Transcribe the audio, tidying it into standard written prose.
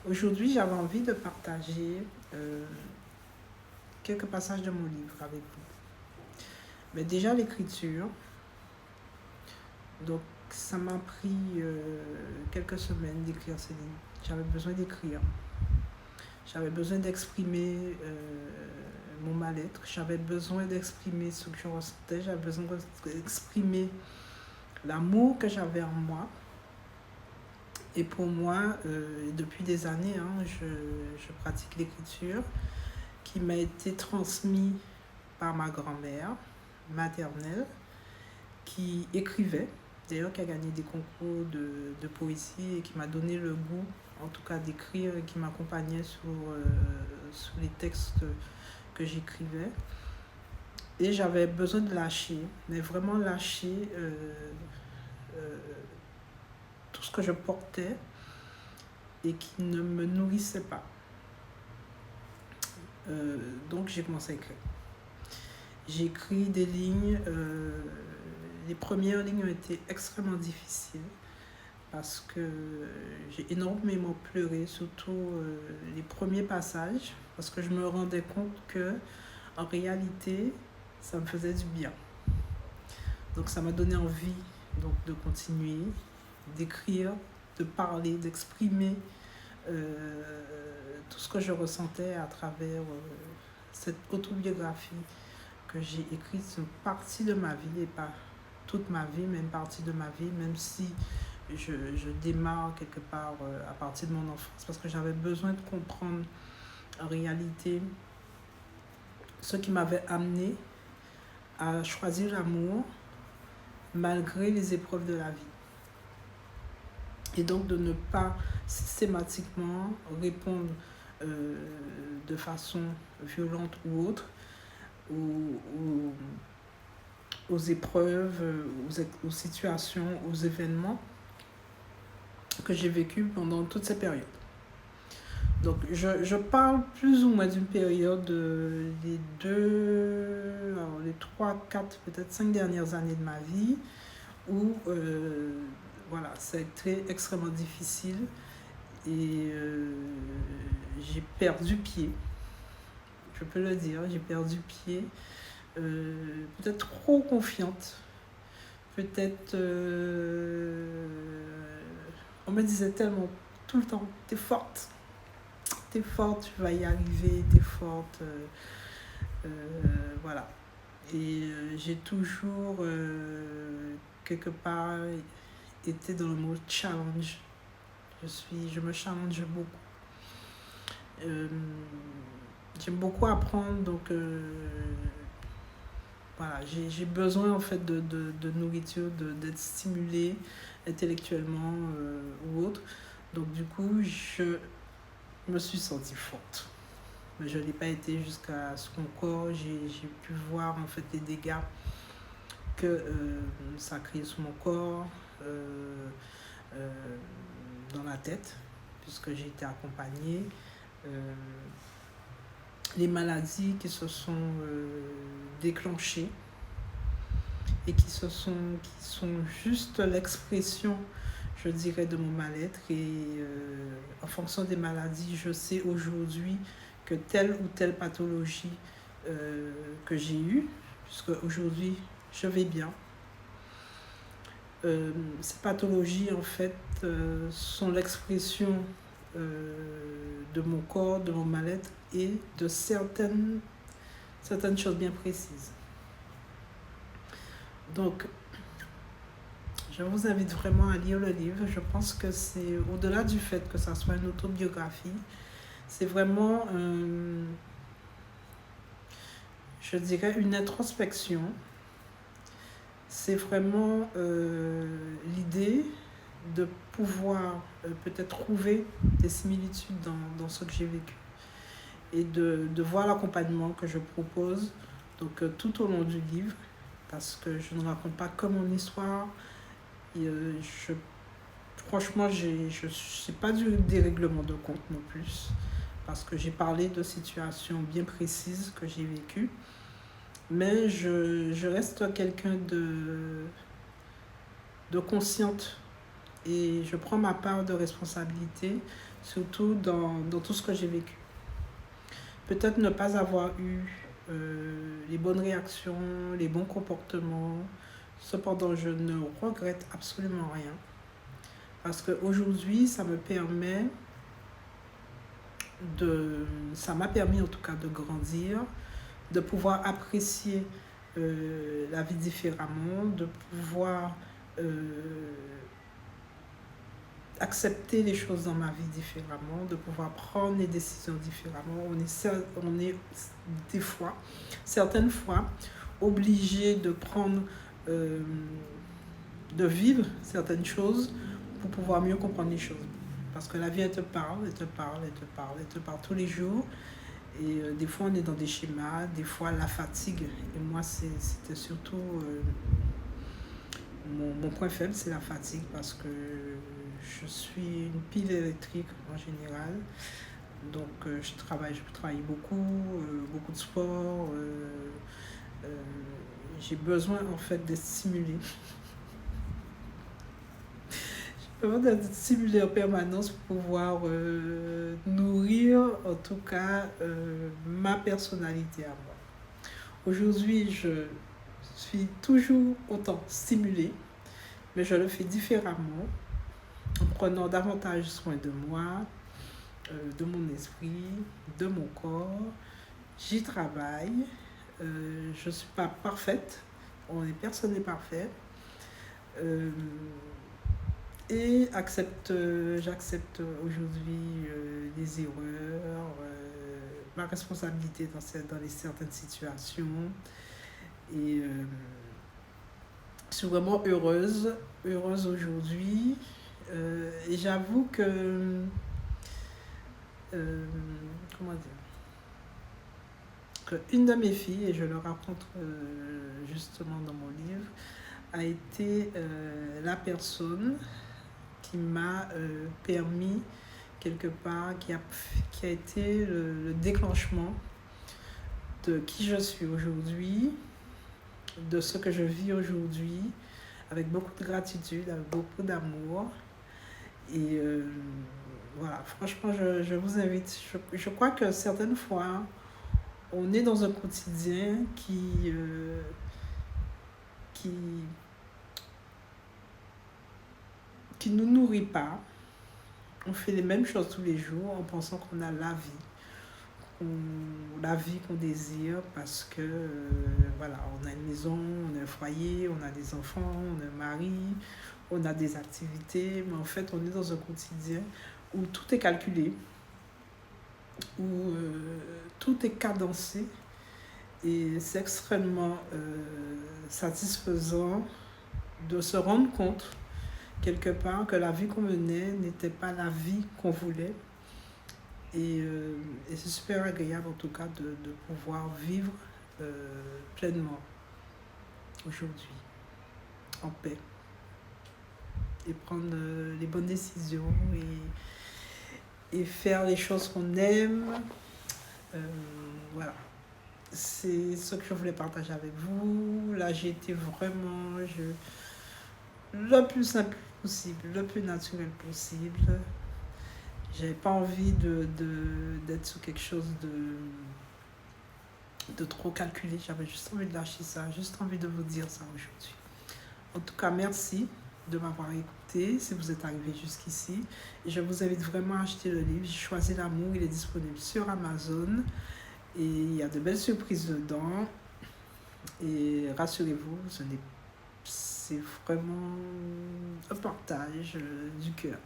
Aujourd'hui, j'avais envie de partager quelques passages de mon livre avec vous. Mais déjà, l'écriture, donc ça m'a pris quelques semaines d'écrire ces lignes. J'avais besoin d'écrire. J'avais besoin d'exprimer mon mal-être. J'avais besoin d'exprimer ce que je ressentais. J'avais besoin d'exprimer l'amour que j'avais en moi. Et pour moi, depuis des années, je pratique l'écriture qui m'a été transmise par ma grand-mère maternelle qui écrivait, d'ailleurs qui a gagné des concours de poésie et qui m'a donné le goût, en tout cas d'écrire et qui m'accompagnait sur les textes que j'écrivais. Et j'avais besoin de lâcher, mais vraiment lâcher tout ce que je portais et qui ne me nourrissait pas. Donc j'ai commencé à écrire. J'ai écrit des lignes. Les premières lignes ont été extrêmement difficiles parce que j'ai énormément pleuré, surtout les premiers passages, parce que je me rendais compte que en réalité, ça me faisait du bien. Donc ça m'a donné envie de continuer, d'écrire, de parler, d'exprimer tout ce que je ressentais à travers cette autobiographie que j'ai écrite sur une partie de ma vie et pas toute ma vie, mais une partie de ma vie, même si je démarre quelque part à partir de mon enfance, parce que j'avais besoin de comprendre en réalité ce qui m'avait amené à choisir l'amour malgré les épreuves de la vie. Et donc de ne pas systématiquement répondre de façon violente ou autre aux épreuves, aux situations, aux événements que j'ai vécu pendant toute cette période. Donc je parle plus ou moins d'une période les 3, 4, peut-être 5 dernières années de ma vie où voilà, ça a été extrêmement difficile et j'ai perdu pied. Je peux le dire, j'ai perdu pied. Peut-être trop confiante. Peut-être on me disait tellement tout le temps, t'es forte, tu vas y arriver, t'es forte. Voilà. Et j'ai toujours quelque part été dans le mot challenge. Je me challenge beaucoup. J'aime beaucoup apprendre, donc voilà, j'ai besoin en fait de nourriture, d'être stimulée intellectuellement ou autre. Donc du coup, je me suis sentie forte. Mais je ne l'ai pas été jusqu'à ce que mon corps, j'ai pu voir en fait les dégâts que ça a créé sur mon corps, dans la tête, puisque j'ai été accompagnée. Les maladies qui se sont déclenchées et qui sont juste l'expression, je dirais, de mon mal-être. Et en fonction des maladies, je sais aujourd'hui que telle ou telle pathologie que j'ai eue, puisque aujourd'hui je vais bien, ces pathologies en fait sont l'expression de mon corps, de mon mal-être et de certaines choses bien précises. Donc, je vous invite vraiment à lire le livre. Je pense que c'est au-delà du fait que ça soit une autobiographie, c'est vraiment, je dirais, une introspection. C'est vraiment l'idée de pouvoir peut-être trouver des similitudes dans ce que j'ai vécu et de voir l'accompagnement que je propose donc, tout au long du livre, parce que je ne raconte pas que mon histoire. Et, franchement, je n'ai pas du dérèglement de compte non plus, parce que j'ai parlé de situations bien précises que j'ai vécues. Mais je reste quelqu'un de consciente et je prends ma part de responsabilité, surtout dans tout ce que j'ai vécu. Peut-être ne pas avoir eu les bonnes réactions, les bons comportements. Cependant, je ne regrette absolument rien. Parce qu'aujourd'hui, ça m'a permis en tout cas de grandir, de pouvoir apprécier la vie différemment, de pouvoir accepter les choses dans ma vie différemment, de pouvoir prendre les décisions différemment. On est des fois, certaines fois, obligé de prendre, de vivre certaines choses pour pouvoir mieux comprendre les choses. Parce que la vie, elle te parle, elle te parle, elle te parle, elle te parle tous les jours. Et des fois, on est dans des schémas, des fois, la fatigue. Et moi, c'était surtout mon point faible, c'est la fatigue, parce que je suis une pile électrique en général. Donc, je travaille beaucoup, beaucoup de sport. J'ai besoin, en fait, d'être stimulée. J'ai besoin d'être stimulée en permanence pour pouvoir nourrir, en tout cas, ma personnalité à moi. Aujourd'hui, je suis toujours autant stimulée, mais je le fais différemment, en prenant davantage soin de moi, de mon esprit, de mon corps. J'y travaille. Je ne suis pas parfaite. Personne n'est parfait. Et j'accepte aujourd'hui les erreurs, ma responsabilité dans certaines situations. Et je suis vraiment heureuse aujourd'hui. Et j'avoue que, comment dire, qu'une de mes filles, et je le raconte justement dans mon livre, a été la personne qui m'a permis, quelque part, qui a été le déclenchement de qui je suis aujourd'hui, de ce que je vis aujourd'hui, avec beaucoup de gratitude, avec beaucoup d'amour. Et voilà, franchement, je vous invite. Je crois que certaines fois, on est dans un quotidien qui nous nourrit pas. On fait les mêmes choses tous les jours en pensant qu'on a la vie qu'on désire, parce que voilà, on a une maison, on a un foyer, on a des enfants, on a un mari, on a des activités, mais en fait on est dans un quotidien où tout est calculé, où tout est cadencé, et c'est extrêmement satisfaisant de se rendre compte quelque part que la vie qu'on menait n'était pas la vie qu'on voulait. Et c'est super agréable en tout cas de pouvoir vivre pleinement aujourd'hui, en paix, et prendre les bonnes décisions, et faire les choses qu'on aime. Voilà, c'est ce que je voulais partager avec vous. Là, j'ai été vraiment le plus simple possible, le plus naturel possible. J'avais pas envie d'être sur quelque chose de trop calculé. J'avais juste envie de lâcher ça, juste envie de vous dire ça aujourd'hui. En tout cas, merci de m'avoir écouté si vous êtes arrivé jusqu'ici. Et je vous invite vraiment à acheter le livre. J'ai choisi l'amour, il est disponible sur Amazon. Et il y a de belles surprises dedans. Et rassurez-vous, c'est vraiment un partage du cœur.